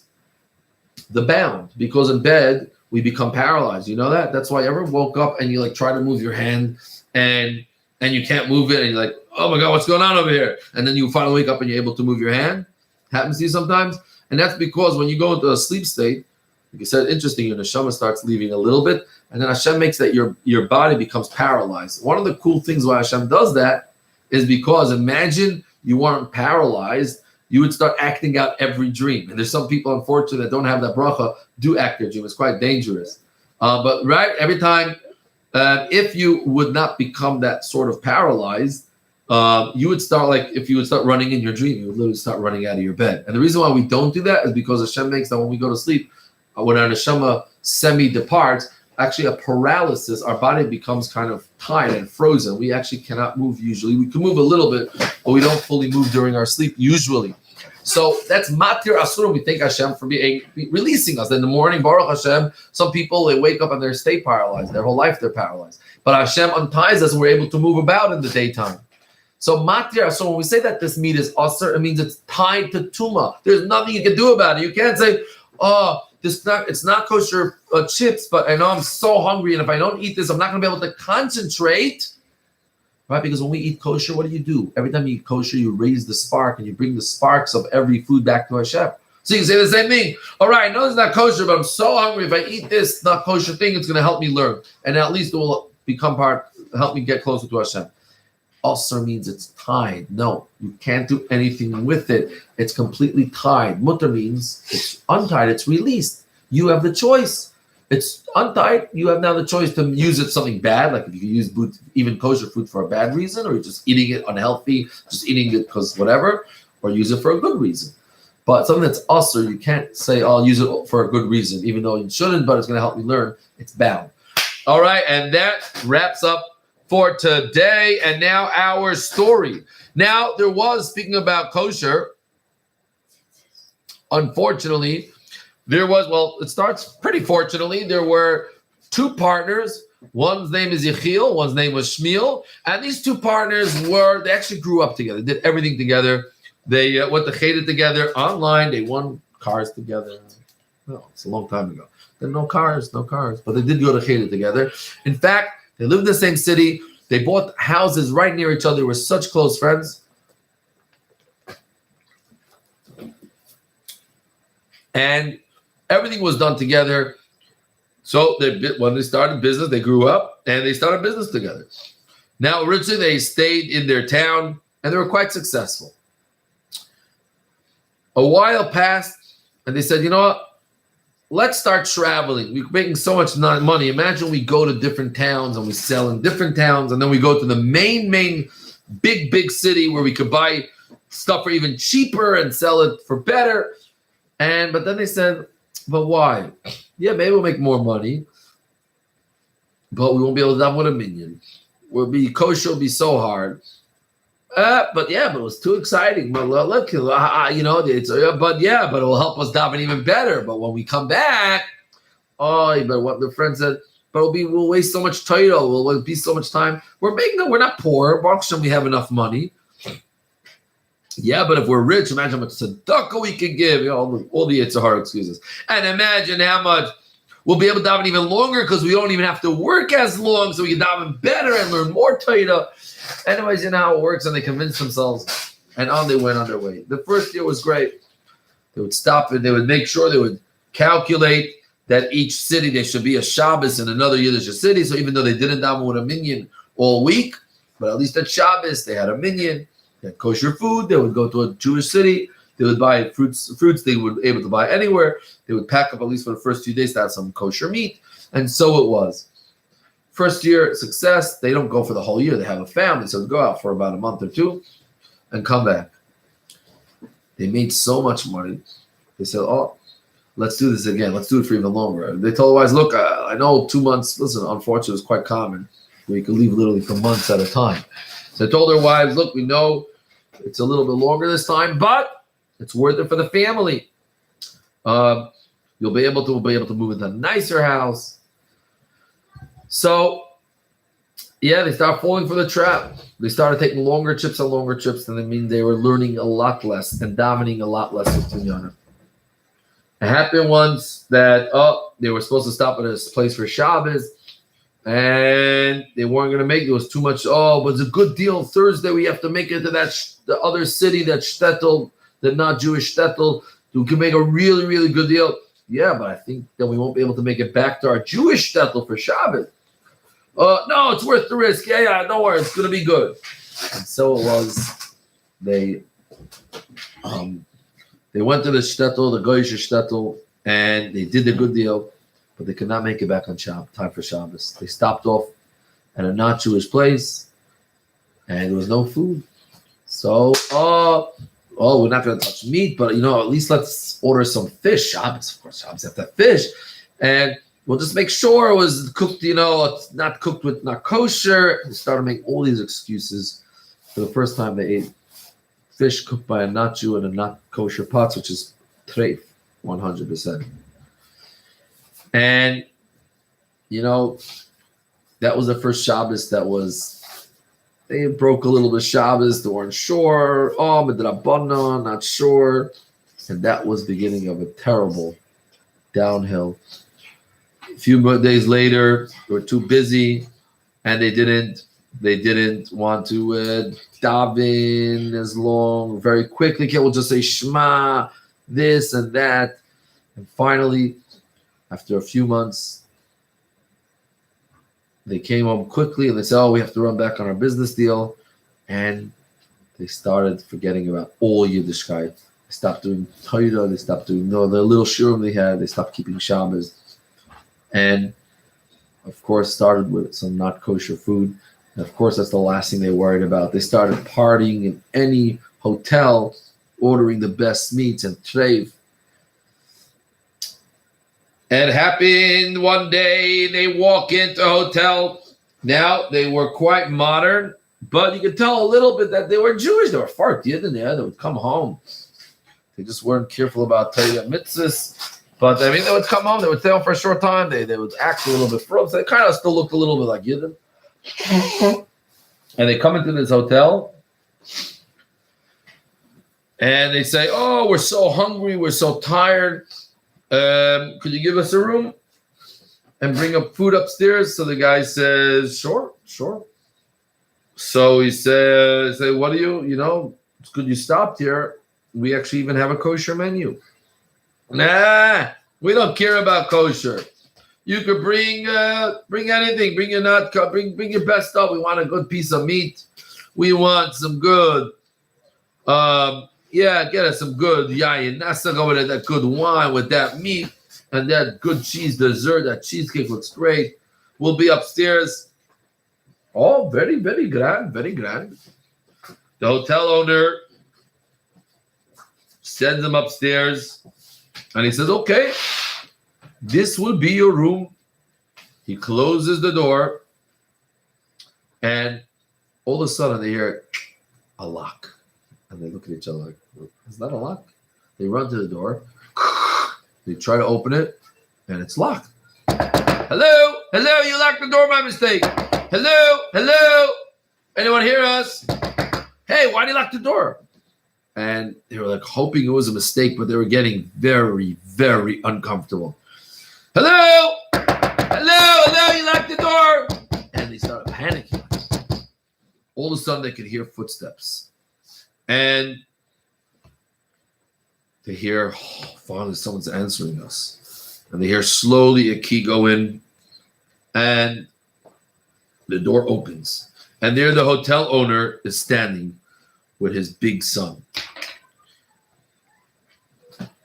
the bound, because in bed we become paralyzed. You know that? That's why you ever woke up and you try to move your hand and you can't move it and you're like, oh my God, what's going on over here? And then you finally wake up and you're able to move your hand. Happens to you sometimes. And that's because when you go into a sleep state, like you said, interesting, your neshama starts leaving a little bit, and then Hashem makes that your body becomes paralyzed. One of the cool things why Hashem does that is because imagine you weren't paralyzed, you would start acting out every dream. And there's some people, unfortunately, that don't have that bracha, do act their dream. It's quite dangerous. But every time, if you would not become that sort of paralyzed, you would start if you would start running in your dream, you would literally start running out of your bed. And the reason why we don't do that is because Hashem makes that when we go to sleep, when our neshama semi-departs, actually a paralysis, our body becomes kind of tied and frozen. We actually cannot move usually. We can move a little bit, but we don't fully move during our sleep usually. So that's matir asur. We thank Hashem for releasing us. In the morning, Baruch Hashem, some people, they wake up and they stay paralyzed. Their whole life they're paralyzed. But Hashem unties us and we're able to move about in the daytime. So matir asur, when we say that this meat is asur, it means it's tied to tuma. There's nothing you can do about it. You can't say, it's not kosher chips, but I know I'm so hungry, and if I don't eat this, I'm not going to be able to concentrate. Right? Because when we eat kosher, what do? Every time you eat kosher, you raise the spark and you bring the sparks of every food back to Hashem. So you can say the same thing. All right, I know it's not kosher, but I'm so hungry. If I eat this not kosher thing, it's going to help me learn. And at least it will help me get closer to Hashem. Also means it's tied. No, you can't do anything with it. It's completely tied. Mutter means it's untied. It's released. You have the choice. It's untied. You have now the choice to use it something bad, like if you use even kosher food for a bad reason, or you're just eating it unhealthy, just eating it because whatever, or use it for a good reason. But something that's usher, you can't say, I'll use it for a good reason, even though you shouldn't, but it's going to help me learn. It's bound. All right, and that wraps up for today. And now our story. Now, there was, speaking about kosher, unfortunately, it starts pretty fortunately. There were 2 partners. One's name is Yechiel, one's name was Shmuel. And these 2 partners they actually grew up together, did everything together. They went to Cheder together online. They won cars together. No, it's a long time ago. There were no cars, but they did go to Cheder together. In fact, they lived in the same city. They bought houses right near each other. They were such close friends. And everything was done together. So when they started business, they grew up and they started business together. Now, originally, they stayed in their town and they were quite successful. A while passed and they said, you know what? Let's start traveling. We're making so much money. Imagine we go to different towns and we sell in different towns, and then we go to the main big city where we could buy stuff for even cheaper and sell it for better. But then they said, but why? Yeah, maybe we'll make more money, but we won't be able to daven with a minyan. Kosher will be so hard. But it was too exciting. But look, but it will help us daven even better. But when we come back, but what the friend said, but we'll waste so much title. We'll be so much time. We're not poor. Baruch Hashem, we have enough money. Yeah, but if we're rich, imagine how much tzedakah we could give. All the Yitzhar excuses. And imagine how much we'll be able to daven even longer because we don't even have to work as long, so we can daven better and learn more Torah. Anyways, you know how it works, and they convinced themselves, and on they went on their way. The first year was great. They would stop and they would make sure they would calculate that each city there should be a Shabbos in another Yiddish city. So even though they didn't daven with a minyan all week, but at least at Shabbos they had a minyan. They had kosher food. They would go to a Jewish city. They would buy fruits they would be able to buy anywhere. They would pack up at least for the first few days to have some kosher meat. And so it was. First year, success. They don't go for the whole year. They have a family, so they go out for about a month or two and come back. They made so much money. They said, let's do this again. Let's do it for even longer. They told the wives, look, I know 2 months. Listen, unfortunately, it's quite common where you can leave literally for months at a time. So they told their wives, look, we know it's a little bit longer this time, but it's worth it for the family. We'll be able to move into a nicer house. So, they started falling for the trap. They started taking longer trips, and that means they were learning a lot less and davening a lot less with Tinyana. It happened once that they were supposed to stop at this place for Shabbos, and they weren't going to make it. It was too much. But it's a good deal. Thursday we have to make it to the other city, that shtetl, the not Jewish shtetl. We can make a really, really good deal. Yeah, but I think that we won't be able to make it back to our Jewish shtetl for Shabbos. No, it's worth the risk. Yeah, don't worry, it's going to be good. And so it was. They went to the shtetl, the Goyish shtetl, and they did the good deal, but they could not make it back on time for Shabbos. They stopped off at a not Jewish place, and there was no food. So, we're not going to touch meat, but at least let's order some fish. Shabbos, of course, Shabbos have to have fish, and we'll just make sure it was cooked. It's not cooked with not kosher. They started making all these excuses. For the first time, they ate fish cooked by a not Jew in a not kosher pots, which is treif, 100%. And that was the first Shabbos they broke a little bit of Shabbos. They weren't sure. Midrabanan, not sure. And that was the beginning of a terrible downhill. A few more days later, they were too busy, and they didn't want to daven as long. Very quickly, we'll just say Shema, this and that. And finally, after a few months, they came home quickly and they said, we have to run back on our business deal. And they started forgetting about all Yiddishkeit. They stopped doing Torah. They stopped doing the little shiurim they had. They stopped keeping Shabbos. And, of course, started with some not kosher food. And, of course, that's the last thing they worried about. They started partying in any hotel, ordering the best meats and treif. It happened one day, they walk into a hotel. Now, they were quite modern, but you could tell a little bit that they were Jewish. They were fart yidden there. They would come home. They just weren't careful about Torah mitzvahs. But, they would come home. They would stay home for a short time. They would act a little bit frozen. They kind of still looked a little bit like yidden. And they come into this hotel. And they say, we're so hungry. We're so tired. Could you give us a room and bring up food upstairs? So the guy says, sure. So he says, what do you, it's good you stopped here. We actually even have a kosher menu. Nah, we don't care about kosher. You could bring anything. Bring your best stuff. We want a good piece of meat. We want some good, get us some good yayin nasa over there, that good wine with that meat and that good cheese dessert. That cheesecake looks great. We'll be upstairs. Very, very grand, very grand. The hotel owner sends him upstairs, and he says, okay, this will be your room. He closes the door, and all of a sudden they hear a lock. And they look at each other like, is that a lock? They run to the door. They try to open it, and it's locked. Hello? Hello? You locked the door by mistake. Hello? Hello? Anyone hear us? Hey, why did you lock the door? And they were like hoping it was a mistake, but they were getting very, very uncomfortable. Hello? Hello? Hello? You locked the door? And they started panicking. All of a sudden, they could hear footsteps. And they hear, oh, finally, someone's answering us. And they hear slowly a key go in. And the door opens. And there the hotel owner is standing with his big son.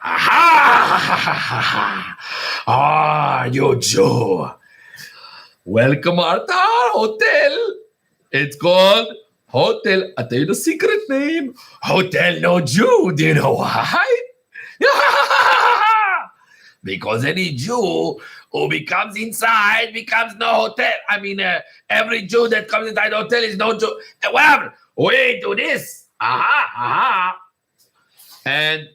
Aha! Ah, you Jew. Welcome to our hotel. It's called Hotel. I'll tell you the secret name. Hotel No Jew. Do you know why? Because any Jew who becomes inside becomes no hotel. I mean, every Jew that comes inside the hotel is no Jew. Whatever. We do this. Aha. And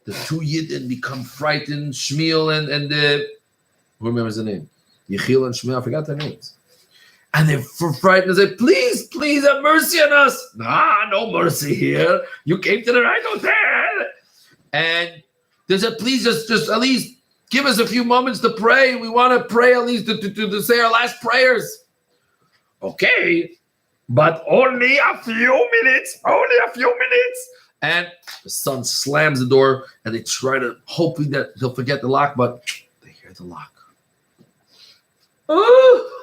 the two Yidden become frightened. Shmuel and who remembers the name? Yechiel and Shmuel. I forgot their names. And they're frightened and say, please have mercy on us. Nah, no mercy here. You came to the right hotel. And they said, please just at least give us a few moments to pray. We want to pray at least to say our last prayers. Okay, but only a few minutes. And the son slams the door, and they try to, hoping that he'll forget the lock, but they hear the lock. Oh.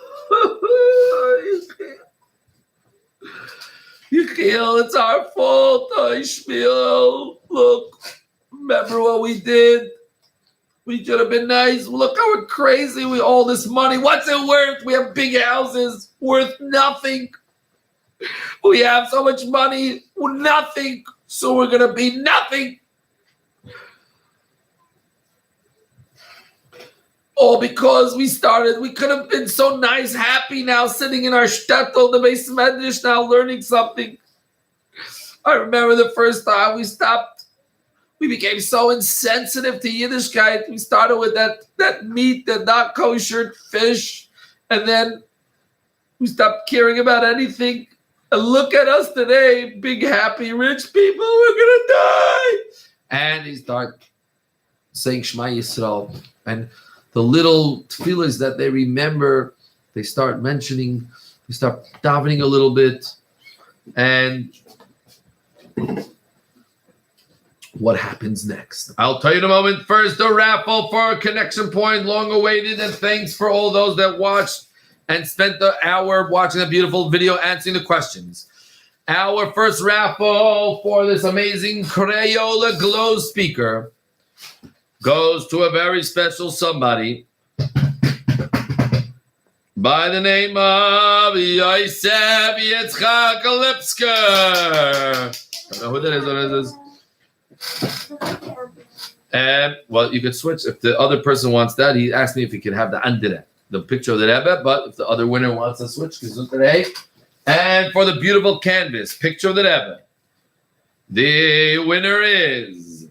Yechiel, it's our fault. Shmuel, look, remember what we did? We should have been nice. Look how we're crazy. We all this money. What's it worth? We have big houses worth nothing. We have so much money, nothing. So we're gonna be nothing. All because we could have been so nice, happy now, sitting in our shtetl, the Beis Medrash, now learning something. I remember the first time we stopped. We became so insensitive to Yiddishkeit. We started with that meat, that not kosher fish, and then we stopped caring about anything. And look at us today, big, happy, rich people. We're gonna die. And he started saying Shema Yisrael, and the little tefillahs that they remember, they start mentioning, they start davening a little bit. And what happens next? I'll tell you in a moment. First, the raffle for a connection point, long awaited, and thanks for all those that watched and spent the hour watching a beautiful video answering the questions. Our first raffle for this amazing Crayola Glow speaker goes to a very special somebody by the name of Yosef Yitzchak Lipsker. I don't know who that is. What is this? Well, you could switch. If the other person wants that, he asked me if he could have the Andire, the picture of the Rebbe, but if the other winner wants to switch, today. And for the beautiful canvas, picture of the Rebbe, the winner is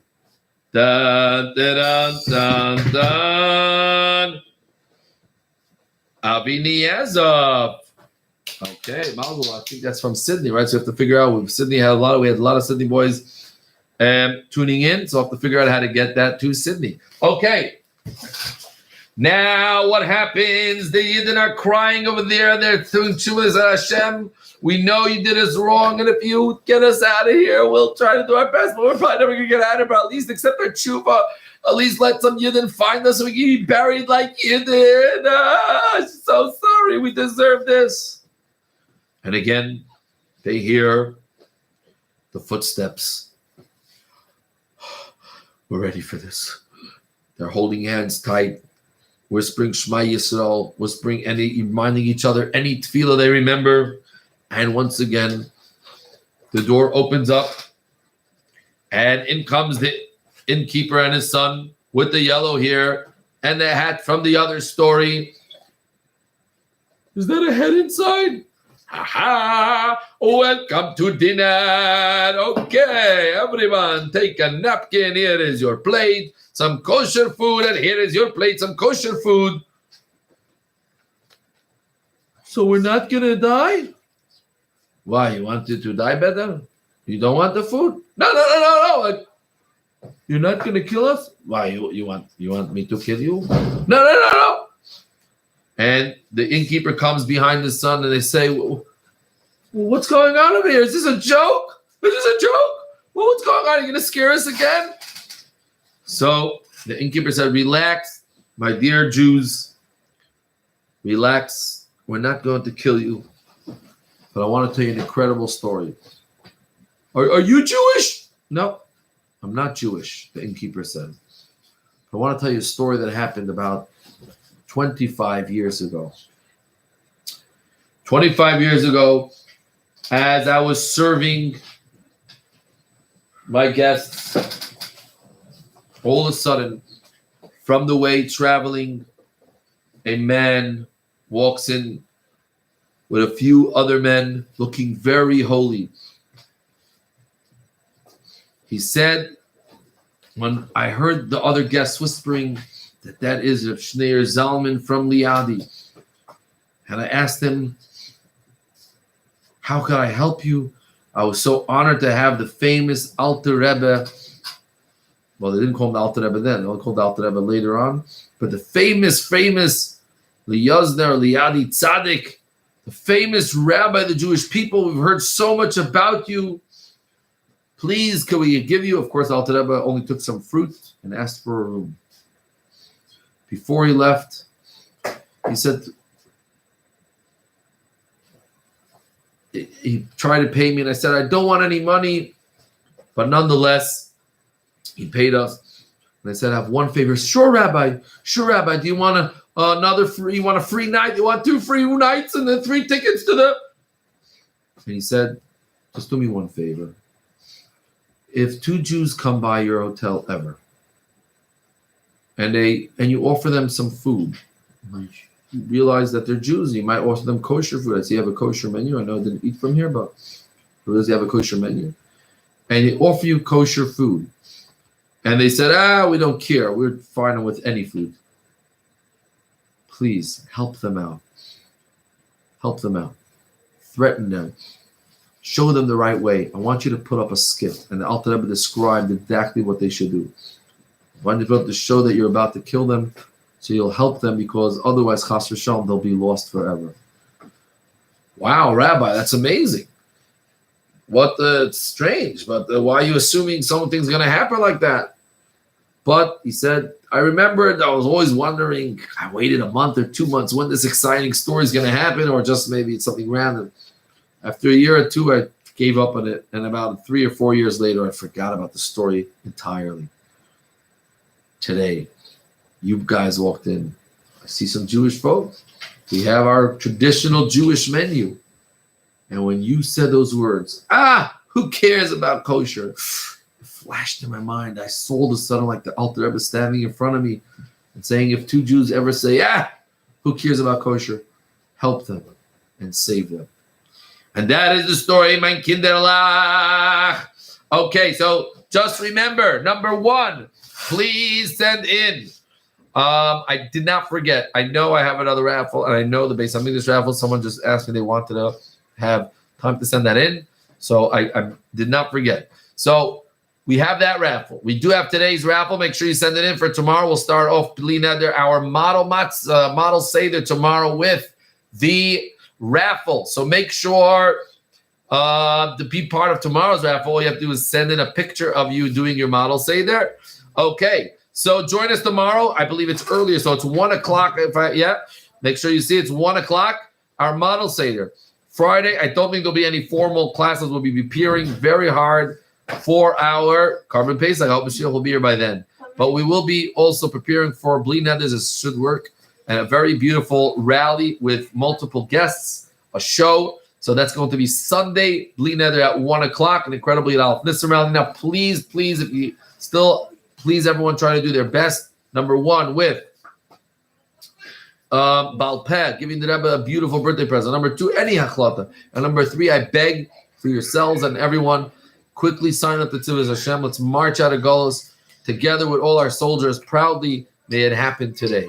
dun, dun, dun, dun, dun. Avi Niazov. Okay, Mazel, I think that's from Sydney, right? So you have to figure out. We had a lot of Sydney boys tuning in, so I have to figure out how to get that to Sydney. Okay. Now, what happens? The Yidden are crying over there, and they're doing Tshuvas Hashem. We know you did us wrong, and if you get us out of here, we'll try to do our best, but we're probably never going to get out of here, but at least accept our tshuva. At least let some Yidden find us so we can be buried like Yidden. I'm so sorry. We deserve this. And again, they hear the footsteps. We're ready for this. They're holding hands tight, whispering Shema Yisrael, reminding each other any tefillah they remember. And once again, the door opens up, And in comes the innkeeper and his son with the yellow hair and the hat from the other story. Is that a head inside? Ha! Welcome to dinner. Okay, everyone, take a napkin. Here is your plate. Some kosher food, and here is your plate. Some kosher food. So we're not gonna die? Why? You wanted to die better? You don't want the food? No. You're not gonna kill us? Why? You want me to kill you? No. And the innkeeper comes behind the son, and they say, well, "What's going on over here? Is this a joke? Is this a joke? Well, what's going on? Are you gonna scare us again?" So the innkeeper said, "Relax, my dear Jews. Relax. We're not going to kill you, but I want to tell you an incredible story." Are you Jewish? No, I'm not Jewish, the innkeeper said. I want to tell you a story that happened about 25 years ago. 25 years ago, as I was serving my guests, all of a sudden, from the way traveling, a man walks in with a few other men looking very holy. He said, when I heard the other guests whispering that is Rav Shneir Zalman from Liadi, and I asked him, "How could I help you?" I was so honored to have the famous Alter Rebbe. Well, they didn't call him the Alter Rebbe then. They called the Alter Rebbe later on. But the famous Liyazner Liadi Tzaddik, the famous rabbi of the Jewish people. We've heard so much about you. Please, can we give you? Of course, Alter Rebbe only took some fruit and asked for a room. Before he left, he said, he tried to pay me, and I said, "I don't want any money," but nonetheless, he paid us. And I said, "I have one favor." Sure, Rabbi. Do you want another free? You want a free night? You want 2 free nights and then 3 tickets to the? And he said, "Just do me one favor. If 2 Jews come by your hotel ever, and you offer them some food, you realize that they're Jews, you might offer them kosher food. I see you have a kosher menu. I know I didn't eat from here, but does he have a kosher menu? And they offer you kosher food. And they said, we don't care. We're fine with any food. Please help them out. Help them out. Threaten them. Show them the right way. I want you to put up a skit." And the Alter Rebbe described exactly what they should do. I want you to put up to show that you're about to kill them, so you'll help them, because otherwise, chas v'shalom, they'll be lost forever. Wow, Rabbi, that's amazing. It's strange, but why are you assuming something's going to happen like that? But he said, I remembered, I was always wondering, I waited a month or 2 months when this exciting story is going to happen, or just maybe it's something random. After a year or 2, I gave up on it, and about 3 or 4 years later, I forgot about the story entirely. Today, you guys walked in. I see some Jewish folks. We have our traditional Jewish menu. And when you said those words, who cares about kosher? It flashed in my mind. I saw all of a sudden like the Alter Rebbe standing in front of me and saying, if 2 Jews ever say, who cares about kosher? Help them and save them. And that is the story, mein Kinderlach. Okay, so just remember, number 1, please send in. I did not forget. I know I have another raffle, and I know the Beis Hamikdash raffle. Someone just asked me they wanted to have time to send that in. So I did not forget. So we have that raffle. We do have today's raffle. Make sure you send it in for tomorrow. We'll start off our model Seder tomorrow with the raffle. So make sure to be part of tomorrow's raffle. All you have to do is send in a picture of you doing your model Seder. Okay. So join us tomorrow. I believe it's earlier, so it's 1 o'clock. Make sure you see it's 1 o'clock. Our model Seder. Friday, I don't think there'll be any formal classes. We'll be preparing very hard for our Carbon Pesach. I hope Mashiach will be here by then. But we will be also preparing for Bli Neder. It should work. And a very beautiful rally with multiple guests, a show. So that's going to be Sunday, Bli Neder at 1 o'clock, and incredibly at Alf Nissim rally. Now, please, if you still, please, everyone try to do their best. Number one, with Balpeh, giving the Rebbe a beautiful birthday present. Number two, any hachlata. And number three, I beg for yourselves and everyone, quickly sign up to Tzivos Hashem. Let's march out of Golos together with all our soldiers proudly. May it happen today.